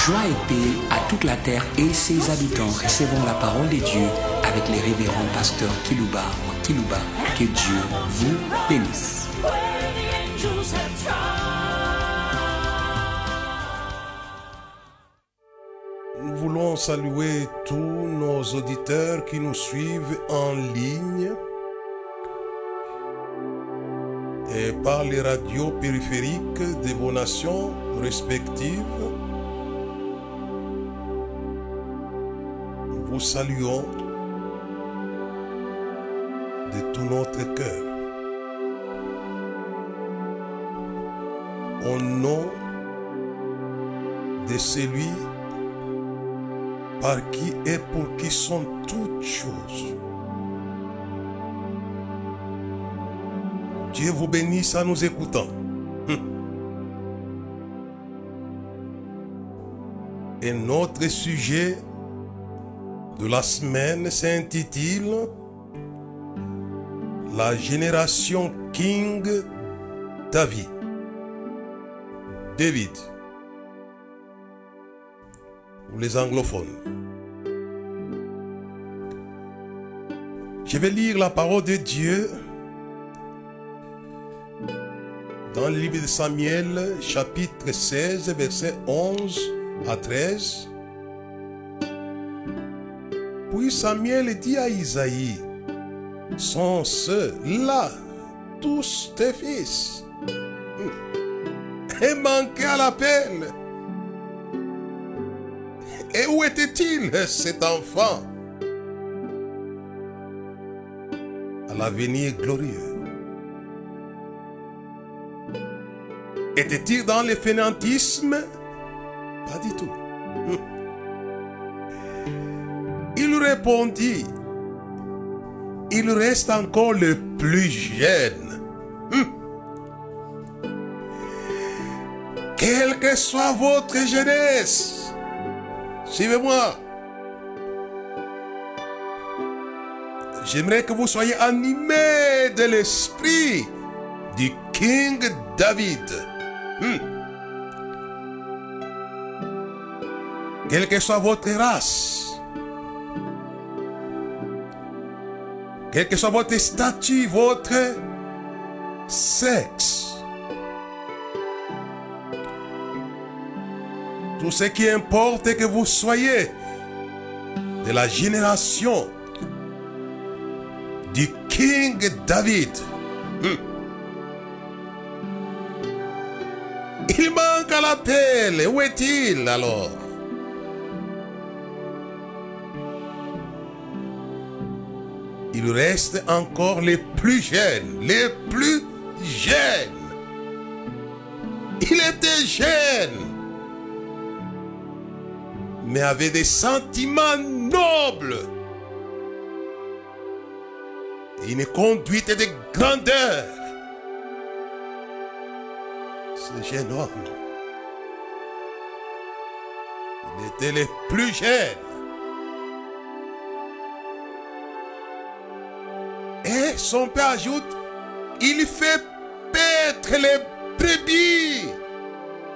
Joie et paix à toute la terre et ses habitants. Recevons la parole de Dieu avec les révérends pasteurs Kilouba. Que Dieu vous bénisse. Nous voulons saluer tous nos auditeurs qui nous suivent en ligne et par les radios périphériques de vos nations respectives. Nous vous saluons de tout notre cœur. Au nom de celui par qui et pour qui sont toutes choses. Dieu vous bénisse en nous écoutant. Et notre sujet de la semaine s'intitule La génération King David. Pour les anglophones. Je vais lire la parole de Dieu dans le livre de Samuel, chapitre 16, versets 11 à 13. Puis Samuel dit à Isaïe, sont ceux-là tous tes fils et manquaient à l'appel. Et où était-il cet enfant à l'avenir glorieux? Était-il dans le fainéantisme? Pas du tout. Il répondit, il reste encore le plus jeune. Quelle que soit votre jeunesse, suivez-moi. J'aimerais que vous soyez animés de l'esprit du King David. Quelle que soit votre race, quel que soit votre statut, votre sexe, tout ce qui importe est que vous soyez de la génération du King David. Il manque à l'appel. Où est-il alors? Il reste encore les plus jeunes. Les plus jeunes. Il était jeune, mais avait des sentiments nobles et une conduite de grandeur. Ce jeune homme, il était le plus jeune. Et son père ajoute, il fait paître les brebis.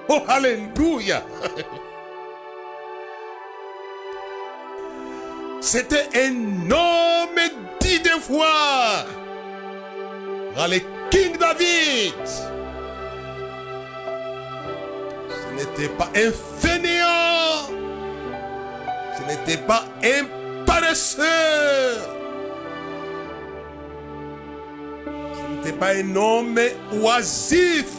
Oh, alléluia! C'était un homme dit de foi dans le King David. Ce n'était pas un fainéant. Ce n'était pas un paresseux. Ce n'était pas un homme oisif.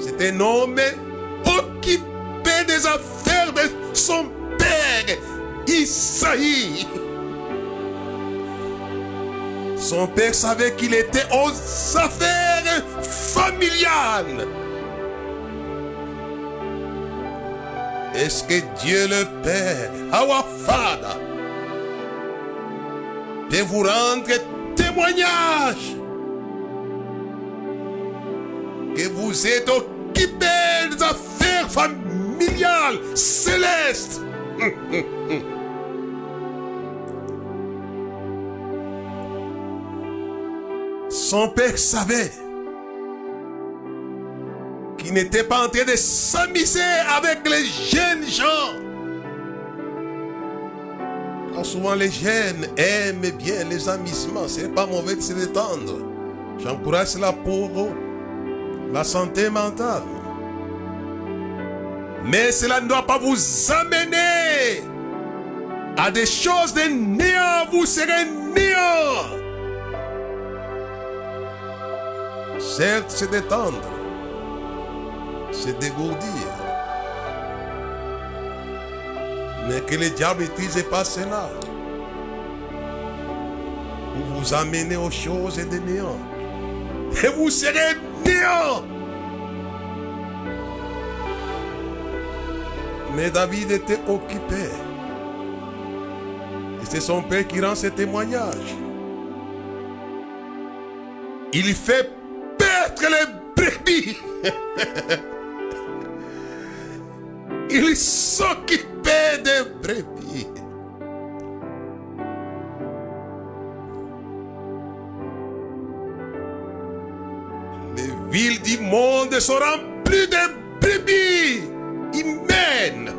C'était un homme occupé des affaires de son père, Isaïe. Son père savait qu'il était aux affaires familiales. Est-ce que Dieu le Père, our Father, peut vous rendre témoignage que vous êtes occupé des affaires familiales célestes? Son père savait qui n'était pas en train de s'amuser avec les jeunes gens. Quand souvent les jeunes aiment bien les amusements, c'est pas mauvais de se détendre. J'encourage cela pour la santé mentale. Mais cela ne doit pas vous amener à des choses de néant. Vous serez néant. Certes, se détendre, se dégourdir. Mais que le diable n'utilise pas cela pour vous amener aux choses de néant. Et vous serez néant. Mais David était occupé. Et c'est son père qui rend ce témoignage. Il fait perdre les brebis. Il s'occupait des brebis. Les villes du monde sont remplies de brebis humaines.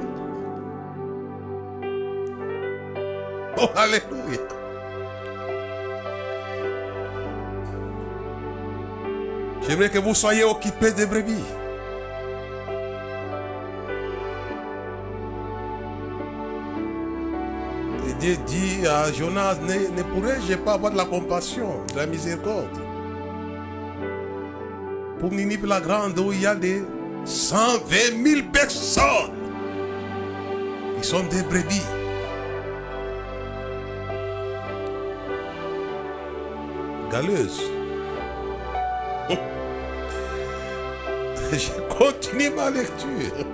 Oh, alléluia. J'aimerais que vous soyez occupés des brebis. Et Dieu dit à Jonas, ne pourrais-je pas avoir de la compassion, de la miséricorde pour Ninive la grande où il y a des 120 000 personnes qui sont des brebis. Galeuses. Je continue ma lecture.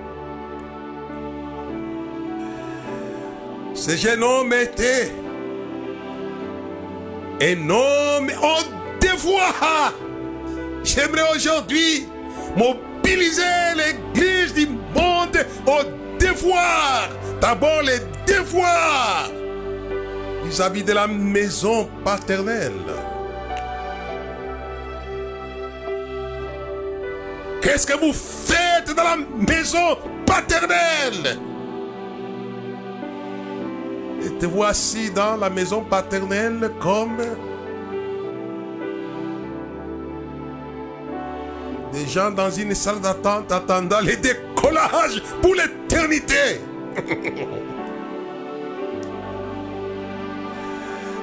Ce jeune homme était un homme au devoir. J'aimerais aujourd'hui mobiliser l'église du monde au devoir. D'abord les devoirs vis-à-vis de la maison paternelle. Qu'est-ce que vous faites dans la maison paternelle? Êtes-vous assis dans la maison paternelle comme des gens dans une salle d'attente attendant le décollage pour l'éternité?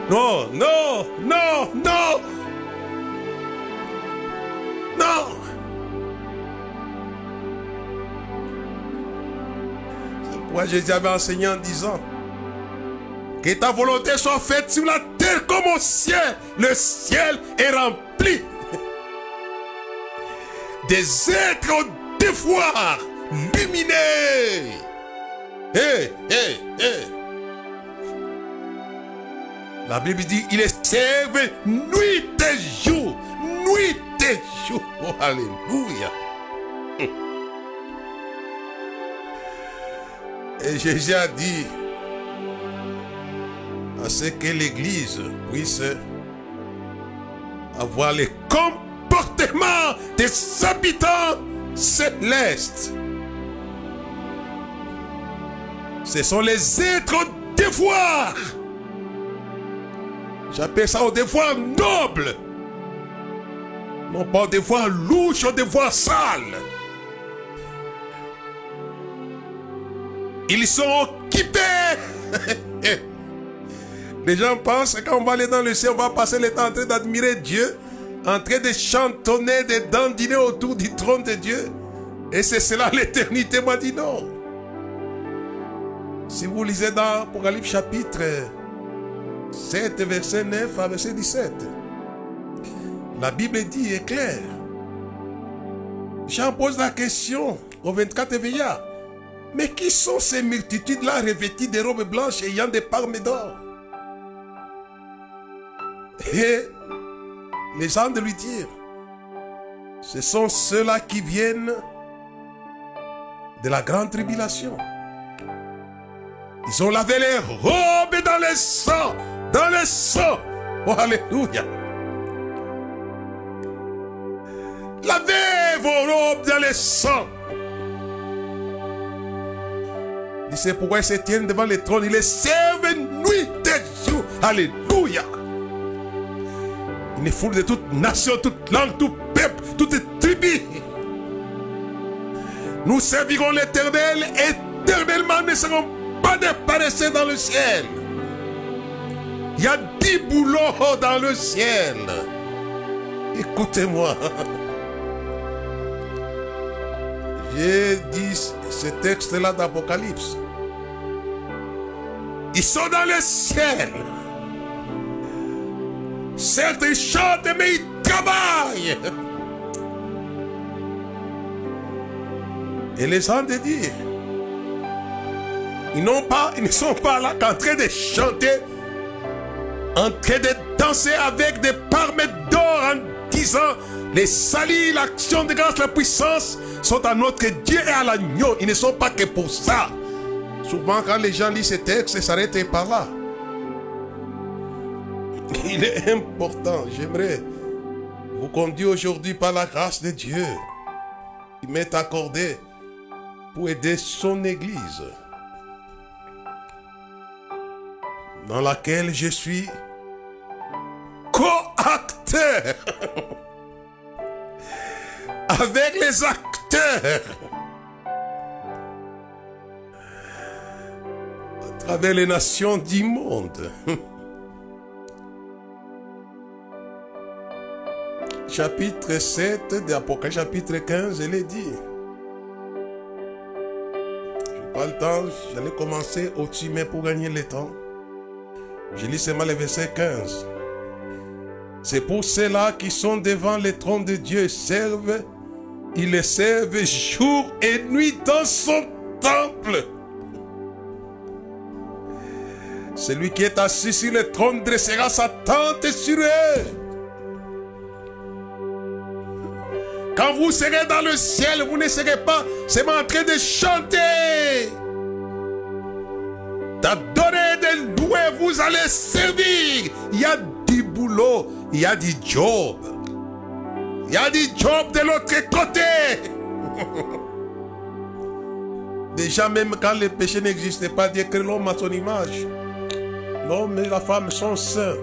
Non, non, non, non, non. C'est pourquoi Jésus avait enseigné en disant que ta volonté soit faite sur la terre comme au ciel. Le ciel est rempli des êtres au devoir lumineux. Hey, hey, hey. La Bible dit, il est servi nuit et jour. Nuit et jour. Oh, alléluia. Et Jésus a dit à ce que l'Église puisse avoir le comportement des habitants célestes. Ce sont les êtres au devoir. J'appelle ça au devoir noble. Non pas au devoir louche, au devoir sale. Ils sont occupés. Les gens pensent que quand on va aller dans le ciel, on va passer le temps en train d'admirer Dieu, en train de chantonner, de dandiner autour du trône de Dieu. Et c'est cela l'éternité. Moi, dit non. Si vous lisez dans Apocalypse chapitre 7, verset 9 à verset 17, la Bible dit, est claire. Jean pose la question aux 24 veillards. Mais qui sont ces multitudes-là revêtues de robes blanches et ayant des palmes d'or? Et les anges lui dirent, ce sont ceux-là qui viennent de la grande tribulation. Ils ont lavé les robes dans le sang. Dans le sang. Oh, alléluia. Lavez vos Job dans le sang. C'est pourquoi ils se tiennent devant le trône. Ils les servent nuit et jour. Alléluia. Une foule de toute nation, toute langue, tout peuple, toute tribu. Nous servirons l'Éternel éternellement. Nous ne serons pas déparessés dans le ciel. Il y a 10 boulots dans le ciel. Écoutez-moi. J'ai dit ce texte-là d'Apocalypse. Ils sont dans le ciel. Certes, ils chantent, mais ils travaillent. Et les gens de dire, ils ne sont pas là qu'en train de chanter, en train de danser avec des palmettes d'or en disant les salis, l'action de grâce, la puissance sont à notre Dieu et à l'agneau. Ils ne sont pas que pour ça. Souvent quand les gens lisent ces textes, ils s'arrêtent par là. Il est important, j'aimerais vous conduire aujourd'hui par la grâce de Dieu qui m'est accordée pour aider son Église, dans laquelle je suis co-acteur avec les acteurs à travers les nations du monde. Chapitre 7 d'Apocalypse, chapitre 15, je l'ai dit. Je n'ai pas le temps, j'allais commencer au-dessus, mais pour gagner le temps, je lis seulement le verset 15. C'est pour ceux-là qui sont devant le trône de Dieu, ils le servent jour et nuit dans son temple. Celui qui est assis sur le trône dressera sa tente sur eux. Quand vous serez dans le ciel, vous ne serez pas seulement en train de chanter, d'adorer, de louer, vous allez servir. Il y a du boulot, il y a du job. Il y a du job de l'autre côté. Déjà, même quand le péché n'existait pas, Dieu crée l'homme à son image. L'homme et la femme sont saints.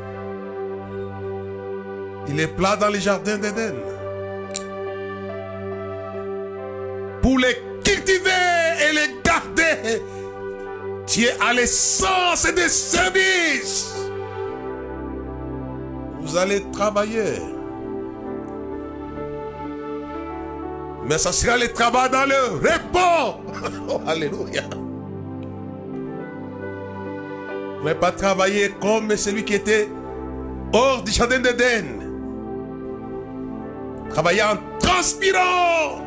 Il est plat dans les jardins d'Éden. Pour les cultiver et les garder, Dieu a l'essence des services. Vous allez travailler. Mais ça sera le travail dans le repos. Oh, alléluia. Vous n'allez pas travailler comme celui qui était hors du jardin d'Éden. Travailler en transpirant.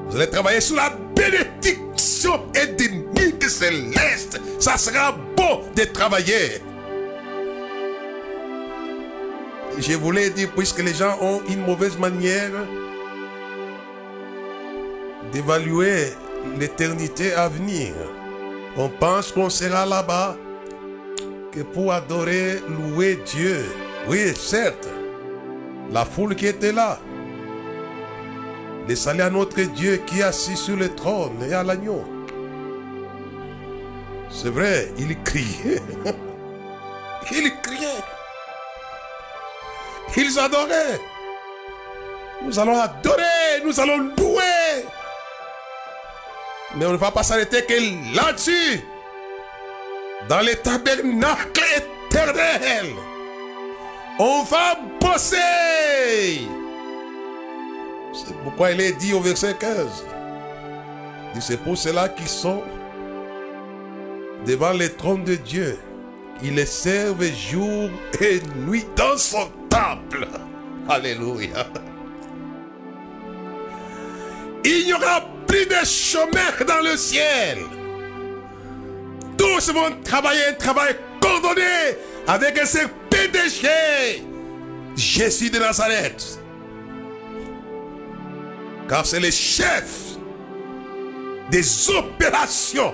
Vous allez travailler sous la bénédiction édénique céleste. Ça sera bon de travailler. Je voulais dire, puisque les gens ont une mauvaise manière d'évaluer l'éternité à venir. On pense qu'on sera là-bas que pour adorer, louer Dieu. Oui, certes, la foule qui était là. Les saluts à notre Dieu qui est assis sur le trône et à l'agneau. C'est vrai, il criait. Il criait. Ils adoraient. Nous allons adorer, nous allons louer. Mais on ne va pas s'arrêter que là-dessus. Dans le tabernacle éternel. On va bosser. C'est pourquoi il est dit au verset 15. C'est pour ceux-là qui sont devant le trône de Dieu. Ils les servent jour et nuit dans son temple. Alléluia. Il n'y aura plus de chômeurs dans le ciel. Tous vont travailler un travail coordonné avec un seul PDG, Jésus de Nazareth. Car c'est le chef des opérations.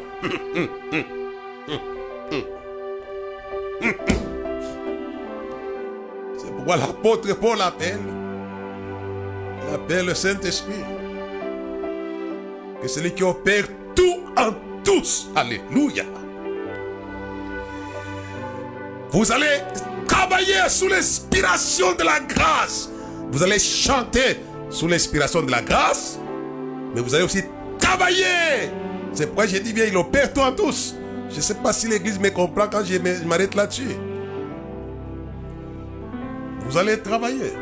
C'est pourquoi l'apôtre Paul appelle Il appelle le Saint-Esprit. Que celui qui opère tout en tous. Alléluia. Vous allez travailler sous l'inspiration de la grâce. Vous allez chanter sous l'inspiration de la grâce. Mais vous allez aussi travailler. C'est pourquoi j'ai dit bien, il opère tout en tous. Je ne sais pas si l'église me comprend quand je m'arrête là-dessus. Vous allez travailler.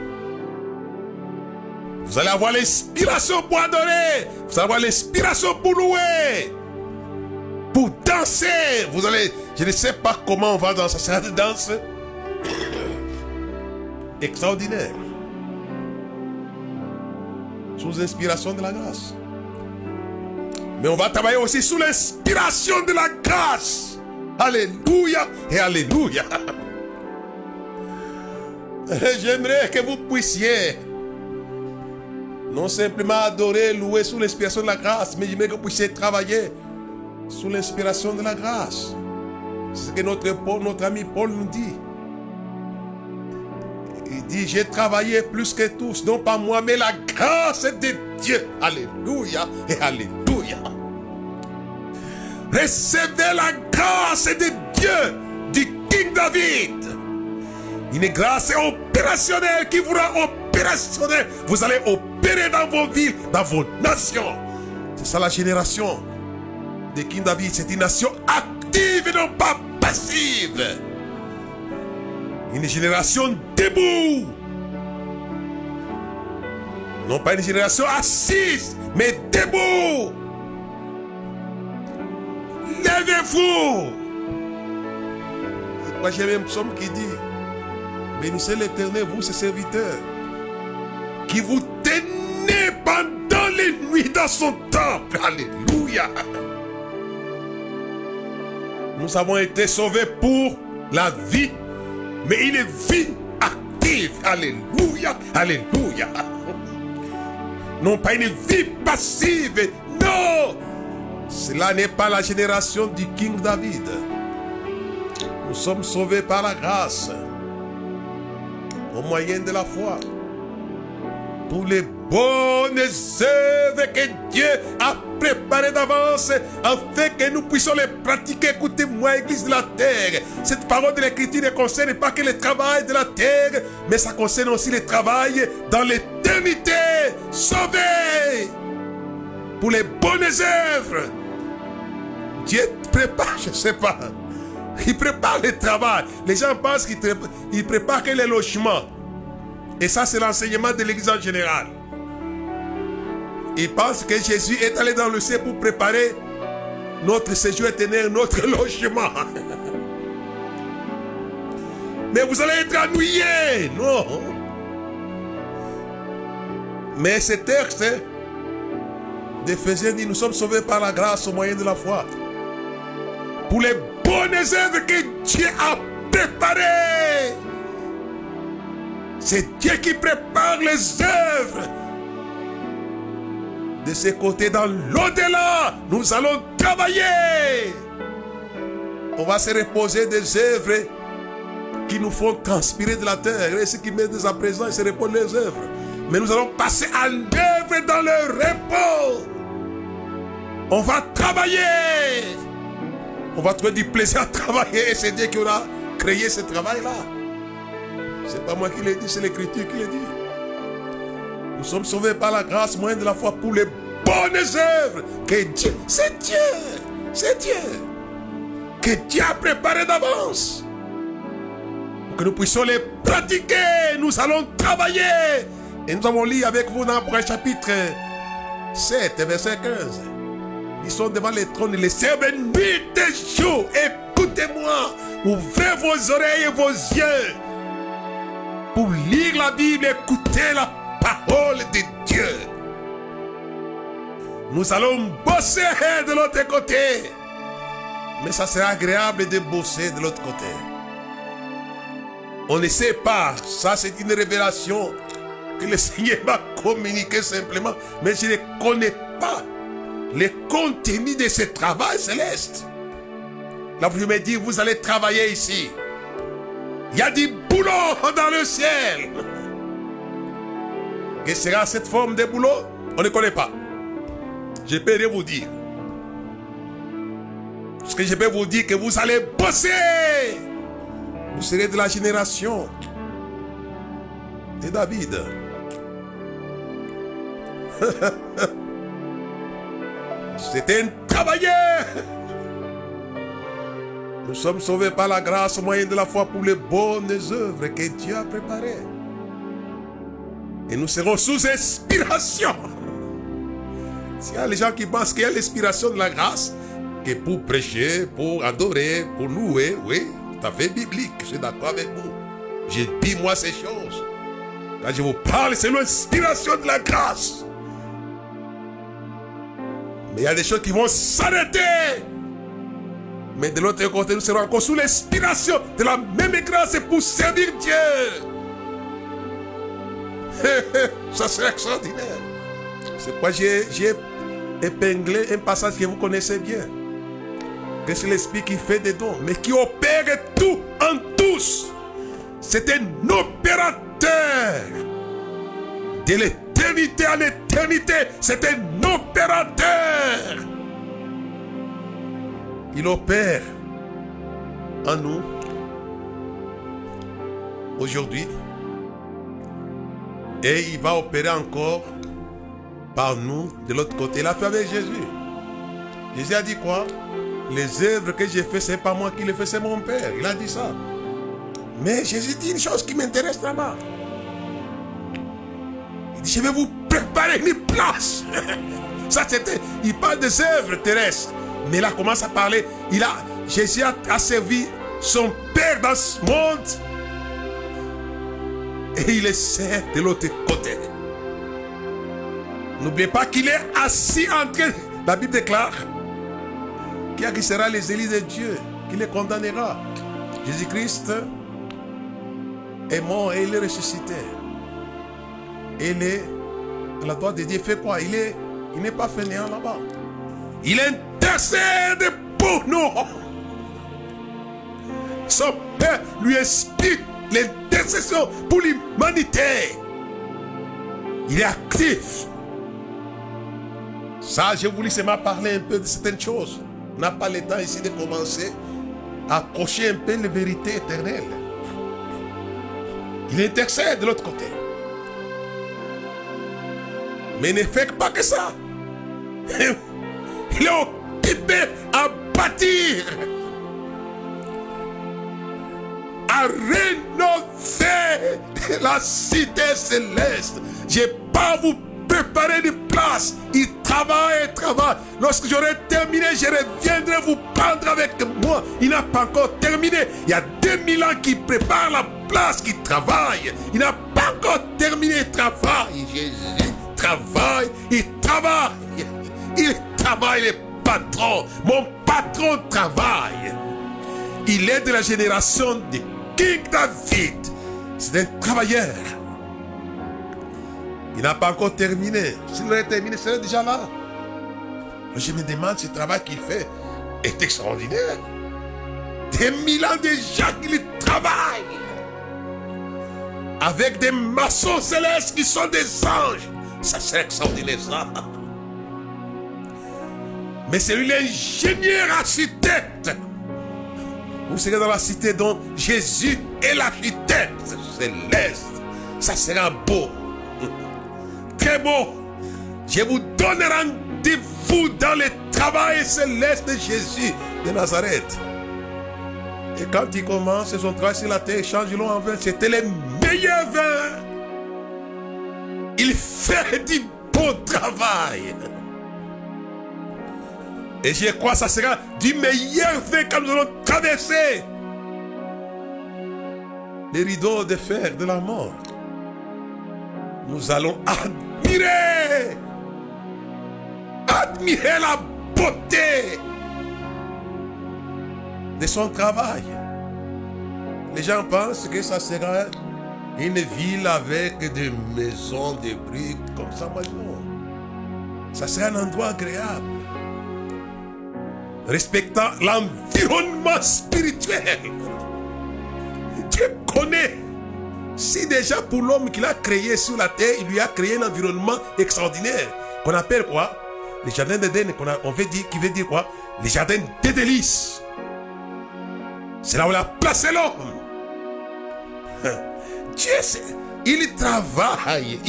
Vous allez avoir l'inspiration pour adorer. Vous allez avoir l'inspiration pour louer. Pour danser. Vous allez... Je ne sais pas comment on va danser. Ça sera de danse extraordinaire. Sous l'inspiration de la grâce. Mais on va travailler aussi sous l'inspiration de la grâce. Alléluia et alléluia. J'aimerais que vous puissiez non simplement adorer, louer sous l'inspiration de la grâce, mais j'aimerais que vous puissiez travailler sous l'inspiration de la grâce. C'est ce que notre ami Paul nous dit. Il dit, j'ai travaillé plus que tous, non pas moi, mais la grâce de Dieu. Alléluia et alléluia. Recevez la grâce de Dieu, du King David. Une grâce opérationnelle qui vous rend opérationnel. Vous allez opérer dans vos villes, dans vos nations. C'est ça la génération de King David. C'est une nation active et non pas passive. Une génération debout. Non pas une génération assise, mais debout. Levez-vous. Moi j'ai même un psaume qui dit, bénissez l'Éternel, vous ses serviteurs, qui vous tenez pendant les nuits dans son temple. Alléluia. Nous avons été sauvés pour la vie, mais une vie active. Alléluia, alléluia. Non pas une vie passive. Non, cela n'est pas la génération du King David. Nous sommes sauvés par la grâce, au moyen de la foi, pour les bonnes œuvres que Dieu a préparées d'avance, afin que nous puissions les pratiquer. Écoutez-moi, Église de la terre, cette parole de l'Écriture ne concerne pas que le travail de la terre, mais ça concerne aussi le travail dans l'éternité. Sauvés pour les bonnes œuvres. Dieu prépare, je ne sais pas, il prépare le travail. Les gens pensent qu'il prépare que les logements. Et ça, c'est l'enseignement de l'Église en général. Ils pensent que Jésus est allé dans le ciel pour préparer notre séjour éternel, notre logement. Mais vous allez être ennuyés. Non. Mais ce texte d'Éphésiens dit, nous sommes sauvés par la grâce au moyen de la foi, pour les bonnes œuvres que Dieu a préparées. C'est Dieu qui prépare les œuvres. De ce côté, dans l'au-delà, nous allons travailler. On va se reposer des œuvres qui nous font transpirer de la terre. Et ceux qui mettent dès à présent, ils se reposent les œuvres. Mais nous allons passer à l'œuvre dans le repos. On va travailler. On va trouver du plaisir à travailler. Et c'est Dieu qui aura créé ce travail-là. C'est pas moi qui l'ai dit, c'est l'Écriture qui l'a dit. Nous sommes sauvés par la grâce, moyen de la foi, pour les bonnes œuvres que Dieu, c'est Dieu, que Dieu a préparé d'avance. Pour que nous puissions les pratiquer, nous allons travailler. Et nous avons lu avec vous dans Hébreux chapitre 7, verset 15. Ils sont devant les trônes, les servent nuit et jour. Écoutez-moi, ouvrez vos oreilles et vos yeux pour lire la Bible, écouter la parole de Dieu. Nous allons bosser de l'autre côté, mais ça sera agréable de bosser de l'autre côté. On ne sait pas, ça c'est une révélation que le Seigneur m'a communiqué simplement, mais je ne connais pas le contenu de ce travail céleste. Là, vous me dites, vous allez travailler ici. Il y a du boulot dans le ciel. Que sera cette forme de boulot? On ne connaît pas. Je peux rien vous dire. Parce que je peux vous dire que vous allez bosser. Vous serez de la génération de David. C'est un travailleur. Nous sommes sauvés par la grâce au moyen de la foi pour les bonnes œuvres que Dieu a préparées. Et nous serons sous inspiration. S'il y a les gens qui pensent qu'il y a l'inspiration de la grâce, que pour prêcher, pour adorer, pour louer, oui, tout à fait biblique, je suis d'accord avec vous. Je dis moi ces choses. Quand je vous parle, c'est l'inspiration de la grâce. Mais il y a des choses qui vont s'arrêter. Mais de l'autre côté, nous serons encore sous l'inspiration de la même grâce pour servir Dieu. Ça serait extraordinaire. C'est pourquoi j'ai épinglé un passage que vous connaissez bien. Que c'est l'Esprit qui fait des dons, mais qui opère tout en tous. C'est un opérateur. De l'éternité à l'éternité, c'est un opérateur. Il opère en nous aujourd'hui et il va opérer encore par nous de l'autre côté. Il a fait avec Jésus. Jésus a dit quoi? Les œuvres que j'ai faites, ce n'est pas moi qui les fais, c'est mon Père. Il a dit ça. Mais Jésus dit une chose qui m'intéresse là-bas. Il dit, je vais vous préparer une place. Ça, c'était, il parle des œuvres terrestres. Mais là, commence à parler. Jésus a servi son Père dans ce monde. Et il est sert de l'autre côté. N'oubliez pas qu'il est assis entre. La Bible déclare qu'il acquistera les élus de Dieu, qu'il les condamnera. Jésus-Christ est mort et il est ressuscité. Et il est à la droite de Dieu. Il fait quoi? Il n'est pas fainéant là-bas. Il intercède pour nous. Son Père lui explique l'intercession pour l'humanité. Il est actif. Ça, je voulais seulement parler un peu de certaines choses. On n'a pas le temps ici de commencer à approcher un peu la vérité éternelle. Il intercède de l'autre côté. Mais il ne fait pas que ça. Il est occupé à bâtir, à rénover la cité céleste. Je n'ai pas vous préparer une place. Il travaille. Lorsque j'aurai terminé, je reviendrai vous prendre avec moi. Il n'a pas encore terminé. Il y a 2000 ans qu'il prépare la place, qu'il travaille. Il n'a pas encore terminé. Il travaille. Jésus travaille. Il travaille. Il travaille, le patron. Mon patron travaille. Il est de la génération de King David. C'est un travailleur. Il n'a pas encore terminé. S'il aurait terminé, il serait déjà là. Je me demande si ce travail qu'il fait est extraordinaire. Des 1000 ans déjà qu'il travaille. Avec des maçons célestes qui sont des anges. Ça serait extraordinaire ça. Mais c'est lui l'ingénieur architecte. Vous serez dans la cité dont Jésus est l'architecte céleste. Ça sera beau. Très beau. Je vous donne rendez-vous dans le travail céleste de Jésus de Nazareth. Et quand il commence son travail sur la terre, change l'eau en vin. C'était le meilleur vin. Il fait du bon travail. Et je crois que ça sera du meilleur vin quand nous allons traverser les rideaux de fer de la mort. Nous allons admirer la beauté de son travail. Les gens pensent que ça sera une ville avec des maisons de briques comme ça. Non. Ça sera un endroit agréable, respectant l'environnement spirituel. Dieu connaît Si déjà pour l'homme qu'il a créé sur la terre, il lui a créé un environnement extraordinaire, qu'on appelle quoi? Les jardins d'Éden, qui veut dire quoi? Les jardins des délices. C'est là où il a placé l'homme. Dieu, il travaille,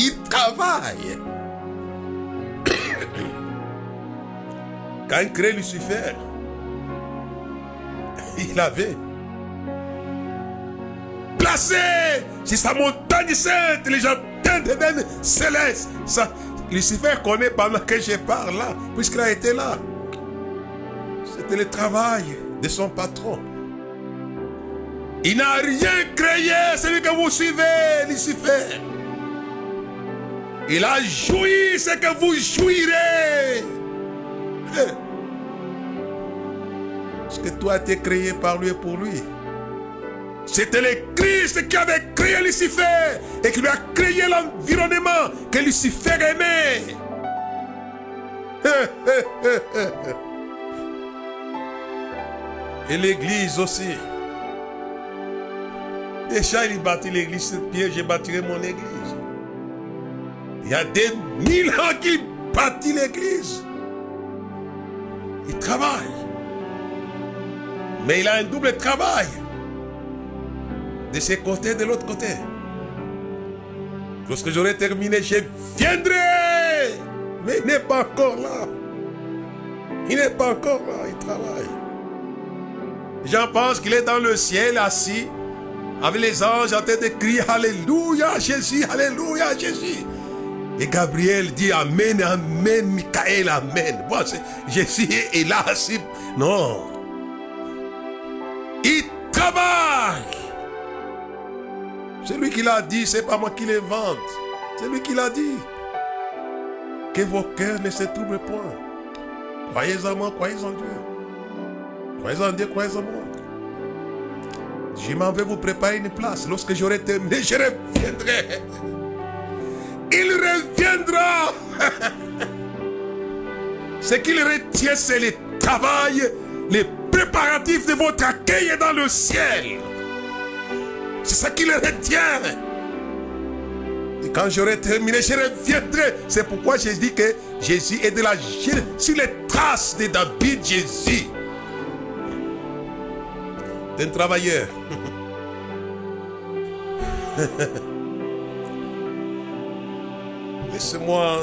Quand il crée Lucifer, il avait placé sur sa montagne sainte les jardins d'Éden célestes. Ça, Lucifer connaît pendant que je parle là, puisqu'il a été là. C'était le travail de son patron. Il n'a rien créé, celui que vous suivez, Lucifer. Il a joui ce que vous jouirez. Parce que toi, tu es créé par lui et pour lui. C'était le Christ qui avait créé Lucifer et qui lui a créé l'environnement que Lucifer aimait. Et l'église aussi. Déjà, il bâtit l'église de pierre, je bâtirai mon église. Il y a des 1000 ans qu'il bâtit l'église. Il travaille. Mais il a un double travail. De ce côté et de l'autre côté. Lorsque j'aurai terminé, je viendrai. Mais il n'est pas encore là. Il n'est pas encore là, il travaille. J'en pense qu'il est dans le ciel assis, avec les anges en train de crier Alléluia Jésus, Alléluia Jésus. Et Gabriel dit Amen, Amen, Michael, Amen. Bon, Jésus est là assis. Non. Il travaille. C'est lui qui l'a dit, c'est pas moi qui l'invente. C'est lui qui l'a dit. Que vos cœurs ne se troublent point. Croyez en moi, croyez en Dieu. Croyez en Dieu, croyez en moi. Je m'en vais vous préparer une place. Lorsque j'aurai terminé, je reviendrai. Il reviendra. Ce qu'il retient, c'est le travail, les préparatifs de votre accueil dans le ciel. C'est ça qui le retient. Et quand j'aurai terminé, je reviendrai. C'est pourquoi j'ai dit que Jésus est de la sur les traces de David, Jésus. D'un travailleur. Laissez-moi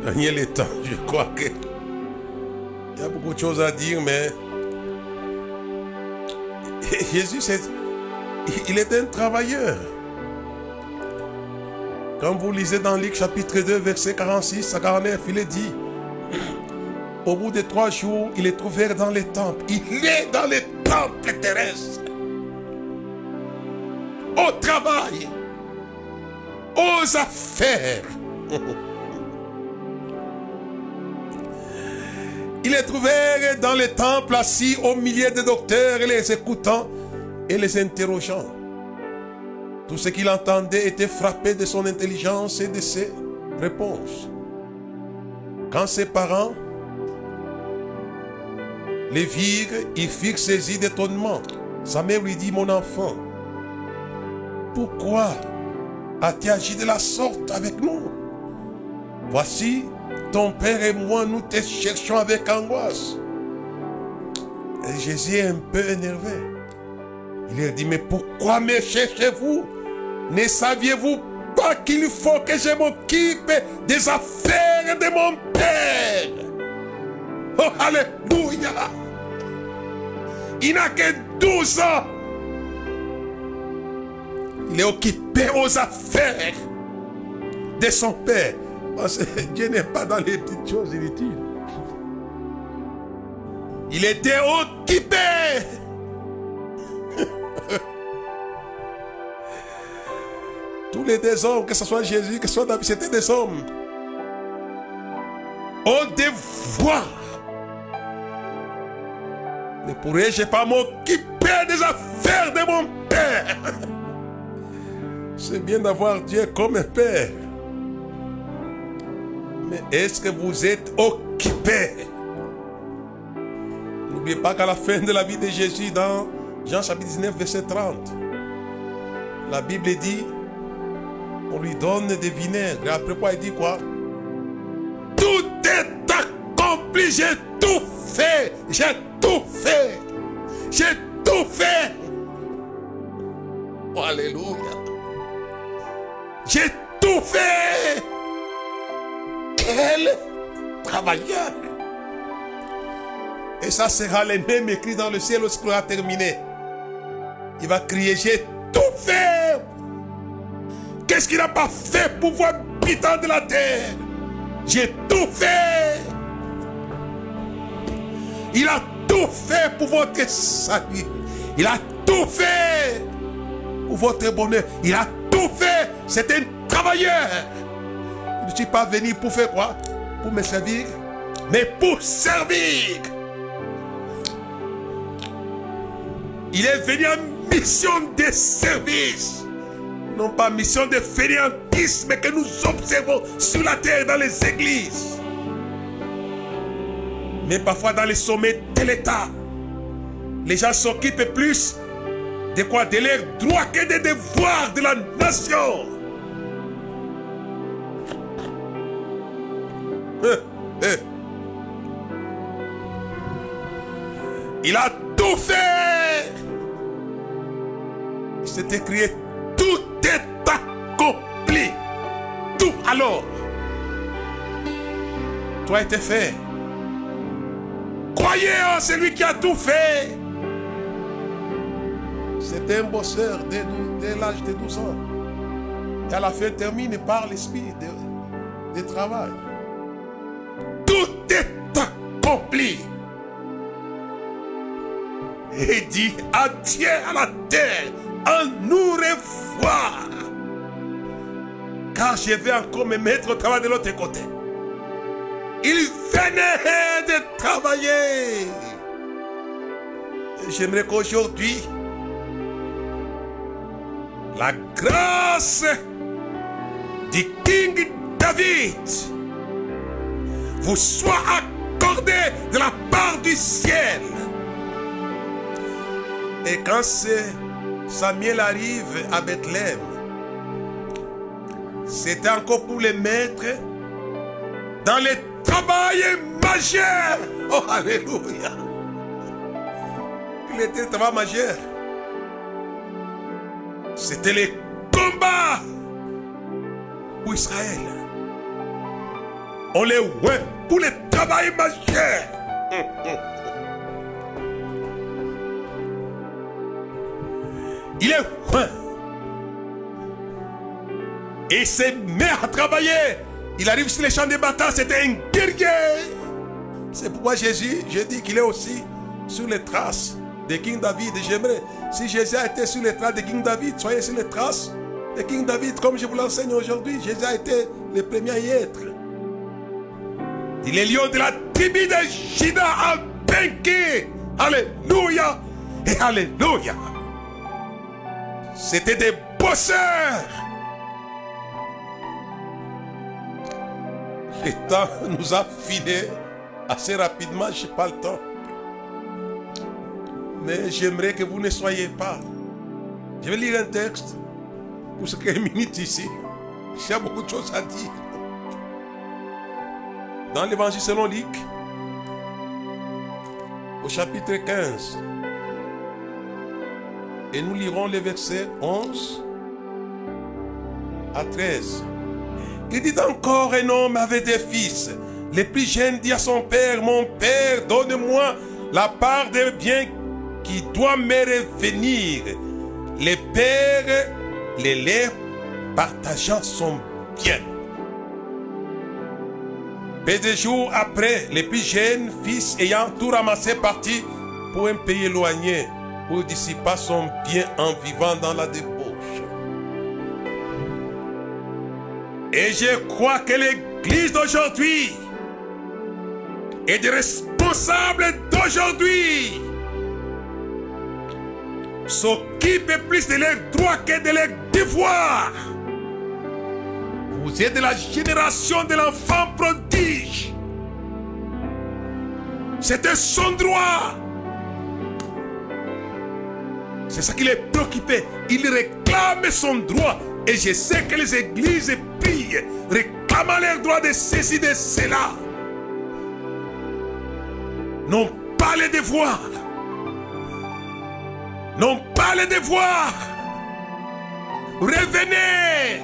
gagner le temps. Je crois que il y a beaucoup de choses à dire, mais Jésus, il est un travailleur. Quand vous lisez dans Luc chapitre 2, verset 46 à 49, il est dit, au bout de 3 jours, il est trouvé dans les temples. Il est dans les temples terrestres. Au travail. Aux affaires. Il est trouvé dans les temples assis au milieu des docteurs et les écoutant et les interrogeant. Tout ce qu'il entendait était frappé de son intelligence et de ses réponses. Quand ses parents les virent, ils furent saisis d'étonnement. Sa mère lui dit, mon enfant, pourquoi as-tu agi de la sorte avec nous? Voici, ton père et moi, nous te cherchons avec angoisse. Et Jésus est un peu énervé. Il leur dit, mais pourquoi me cherchez-vous? Ne saviez-vous pas qu'il faut que je m'occupe des affaires de mon père? Oh, alléluia! Il n'a que 12 ans. Il est occupé aux affaires de son père. Parce que Dieu n'est pas dans les petites choses inutiles. Il était occupé. Tous les deux hommes, que ce soit Jésus, que ce soit David, c'était des hommes. Au devoir. Ne pourrais-je pas m'occuper des affaires de mon père? C'est bien d'avoir Dieu comme un père. Mais est-ce que vous êtes occupé? N'oubliez pas qu'à la fin de la vie de Jésus, dans Jean chapitre 19, verset 30, La Bible dit, on lui donne des vinaigres. Et après quoi, il dit quoi? Tout est accompli, j'ai tout fait. J'ai tout fait. J'ai tout fait. Oh, alléluia. J'ai tout fait. Quel travailleur. Et ça sera les mêmes écrits dans le ciel lorsqu'il aura terminé. Il va crier, j'ai tout fait. Qu'est-ce qu'il n'a pas fait pour vous habitants de la terre? J'ai tout fait. Il a tout fait pour votre salut. Il a tout fait pour votre bonheur. Il a tout fait. C'est un travailleur. Je ne suis pas venu pour faire quoi? Pour me servir, mais pour servir. Il est venu en mission de service. Non pas mission de fainéantisme que nous observons sur la terre dans les églises. Mais parfois dans les sommets de l'État, les gens s'occupent plus de quoi? De leurs droits que des devoirs de la nation. Il a tout fait. C'est écrit, tout est accompli. Tout alors. Tout a été fait. Croyez en celui qui a tout fait. C'est un bosseur dès l'âge de 12 ans. Et à la fin termine par l'esprit de travail. Tout est accompli. Et dit adieu à la terre, à nous revoir. Car je vais encore me mettre au travail de l'autre côté. Il venait de travailler. Et j'aimerais qu'aujourd'hui, la grâce du King David vous soit accordée de la part du ciel. Et quand Samuel arrive à Bethléem, c'était encore pour les mettre dans le travail majeur. Oh, alléluia. Il était le travail majeur. C'était le combat pour Israël. On les voit pour le travail majeur. Il est fin. Et il se met à travailler. Il arrive sur les champs de bataille, c'était un guerrier. C'est pourquoi Jésus, je dis qu'il est aussi sur les traces de King David. J'aimerais, si Jésus a été sur les traces de King David, soyez sur les traces de King David, comme je vous l'enseigne aujourd'hui. Jésus a été le premier à y être. Il est lion de la tribu de Juda a vaincu. Alléluia et alléluia. C'était des bosseurs. Le temps nous a filé assez rapidement, je n'ai pas le temps. Mais j'aimerais que vous ne soyez pas. Je vais lire un texte pour ce quelques minutes ici. J'ai beaucoup de choses à dire. Dans l'évangile selon Luc, au chapitre 15, et nous lirons les versets 11 à 13. Il dit encore, un homme avait des fils. Le plus jeune dit à son père, mon père, donne-moi la part des biens qui doit me revenir. Le père les laisse partageant son bien. Peu de jours après, le plus jeune fils ayant tout ramassé partit pour un pays éloigné, pour dissiper son bien en vivant dans la débauche. Et je crois que l'église d'aujourd'hui et des responsables d'aujourd'hui s'occupent plus de leurs droits que de leurs devoirs. Vous êtes de la génération de l'enfant prodige. C'était son droit. C'est ça qui les préoccupait. Il réclame réclame son droit. Et je sais que les églises prient, réclamant leur droit de ceci, de cela. Non pas les devoirs. Non pas les devoirs. Revenez.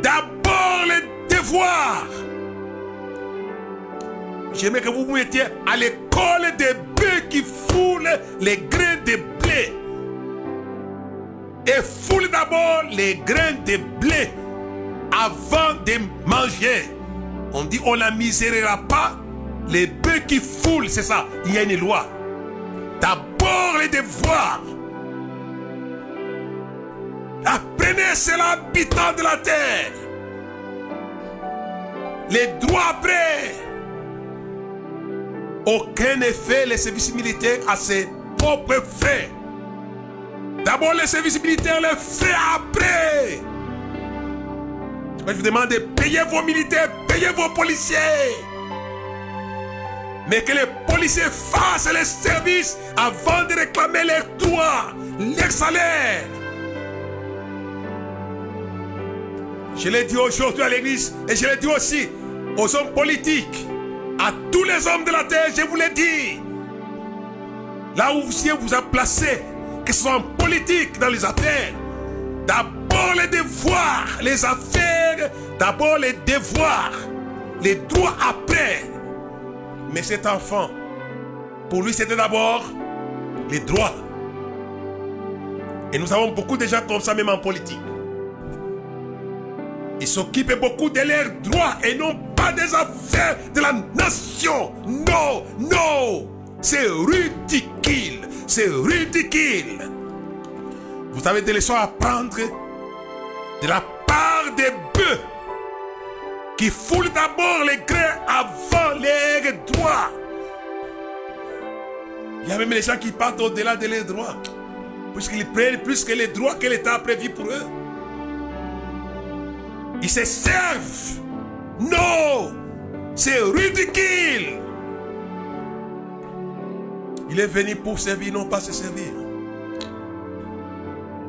D'abord les devoirs. J'aimerais que vous vous mettiez à l'école des bœufs qui foulent les grains de blé. Et foule d'abord les grains de blé avant de manger. On dit on ne misérera pas les bœufs qui foulent, c'est ça, il y a une loi. D'abord les devoirs. Apprenez cela, habitants de la terre. Les droits après. Aucun ne fait les services militaires à ses propres frais. D'abord les services militaires les fait après. Je vous demande de payer vos militaires, payer vos policiers. Mais que les policiers fassent les services avant de réclamer leurs droits, leurs salaires. Je l'ai dit aujourd'hui à l'église et je l'ai dit aussi aux hommes politiques, à tous les hommes de la terre, je vous l'ai dit. Là où Dieu vous a placé, que ce soit en politique, dans les affaires, d'abord les devoirs, les affaires, d'abord les devoirs, les droits après. Mais cet enfant, pour lui c'était d'abord les droits. Et nous avons beaucoup de gens comme ça même en politique. Ils s'occupent beaucoup de leurs droits et non pas des affaires de la nation. Non, non, c'est ridicule, c'est ridicule. Vous avez des leçons à apprendre de la part des bœufs qui foulent d'abord les grains avant les droits. Il y a même les gens qui partent au-delà de leurs droits, puisqu'ils prennent plus que les droits que l'État a prévus pour eux. Ils se servent. Non, c'est ridicule. Il est venu pour servir, non pas se servir.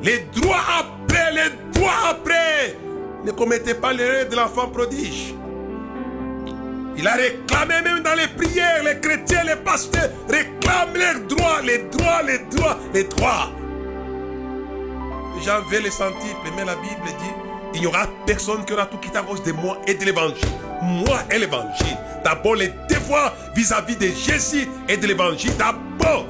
Les droits après, les droits après. Ne commettez pas l'erreur de l'enfant prodige. Il a réclamé même dans les prières, les chrétiens, les pasteurs réclament leurs droits, les droits, les droits, les droits. Les gens veulent les sentir, mais la Bible dit, il n'y aura personne qui aura tout quitté à cause de moi et de l'évangile. Moi et l'évangile. D'abord les devoirs vis-à-vis de Jésus et de l'évangile. D'abord.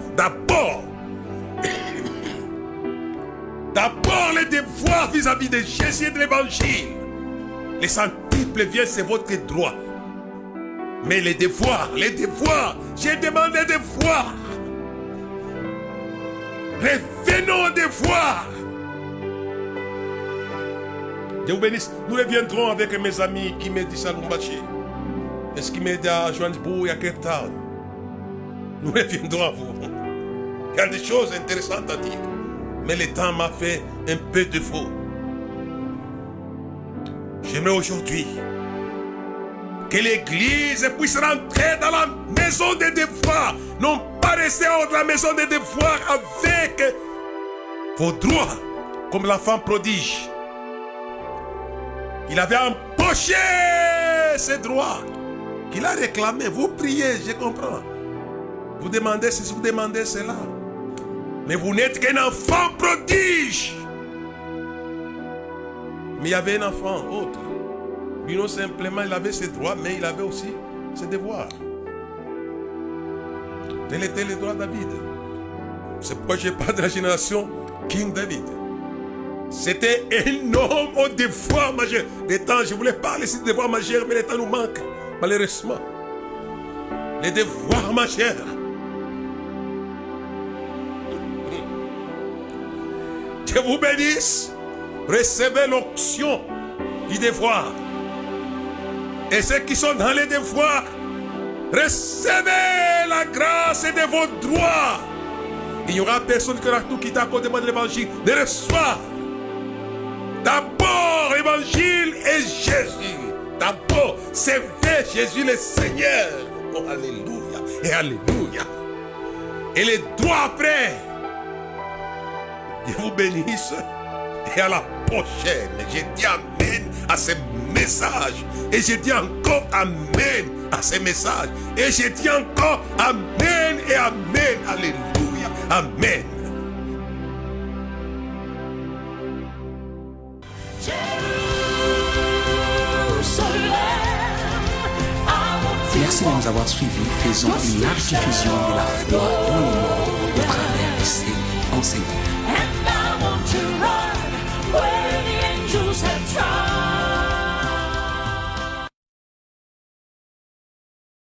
D'abord les devoirs vis-à-vis de Jésus et de l'évangile. Les centiples viennent, c'est votre droit. Mais les devoirs, j'ai demandé des devoirs. Revenons aux devoirs. Dieu vous bénisse. Nous reviendrons avec mes amis qui me disent à Lumbashi. Est-ce qu'ils m'aident à Johannesburg et à Cape Town? Nous reviendrons à vous. Il y a des choses intéressantes à dire. Mais le temps m'a fait un peu de faux. J'aimerais aujourd'hui que l'Église puisse rentrer dans la maison des devoirs. Non pas rester hors de la maison des devoirs avec vos droits. Comme l'enfant prodige. Il avait empoché ses droits qu'il a réclamé. Vous priez, je comprends. Vous demandez ceci, vous demandez cela. Mais vous n'êtes qu'un enfant prodige. Mais il y avait un enfant autre. Lui non simplement il avait ses droits, mais il avait aussi ses devoirs. Tel était le droit de David. C'est pourquoi je parle de la génération King David. C'était un homme au devoir majeur. Le temps, je voulais parler ici de devoirs majeurs, mais le temps nous manque, malheureusement. Les devoirs majeurs. Dieu vous bénisse. Recevez l'onction du devoir. Et ceux qui sont dans les devoirs, recevez la grâce de vos droits. Il n'y aura personne qui aura tout quitté à cause de l'évangile. De recevoir. D'abord l'évangile et Jésus. D'abord servez Jésus le Seigneur. Oh alléluia et alléluia. Et les droits après. Dieu vous bénisse. Et à la prochaine. Je dis amen à ces messages. Et je dis encore amen à ces messages. Et je dis encore amen et amen. Alléluia. Amen. Merci de nous avoir suivis. Faisons une large diffusion de la foi dans le monde au travers de ces enseignements.